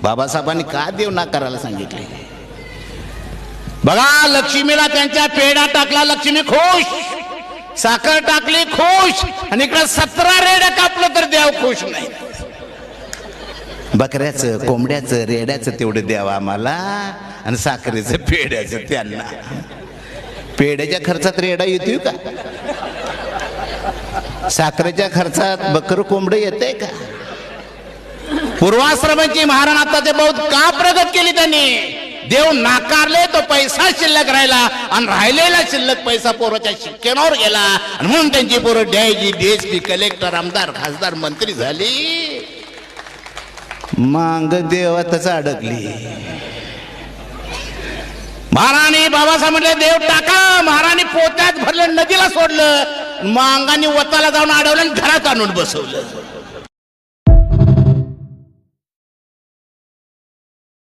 बाबासाहेबांनी का देव नाकारायला सांगितले? बघा, लक्ष्मीला त्यांच्या पेढा टाकला, लक्ष्मी खुश, साखर टाकली खुश, आणि इकडे 17 रेड्या कापलं तर देव खुश नाही. बकऱ्याचं, कोंबड्याचं, रेड्याचं तेवढं द्यावं आम्हाला, आणि साखरेचं पेढ्याचं त्यांना. पेढ्याच्या खर्चात रेडा येतोय का? साखरेच्या खर्चात बकर कोंबड येते का? पूर्वाश्रमाची महाराण आताचे बहुत का प्रगत केली त्यांनी. देव नाकारले तो पैसा शिल्लक राहिला, आणि राहिलेला शिल्लक पैसा पोराच्या शिक्षणावर गेला, आणि म्हणून त्यांची पोरं डीआयजी, डीएसपी, कलेक्टर, आमदार, खासदार, मंत्री झाली. मांग देवातच अडकली. महाराणी बाबासाहेब म्हटले देव टाका. महाराणी पोत्यात भरलं, नदीला सोडलं, मांगाने वताला जाऊन अडवलं आणि घरात आणून बसवलं.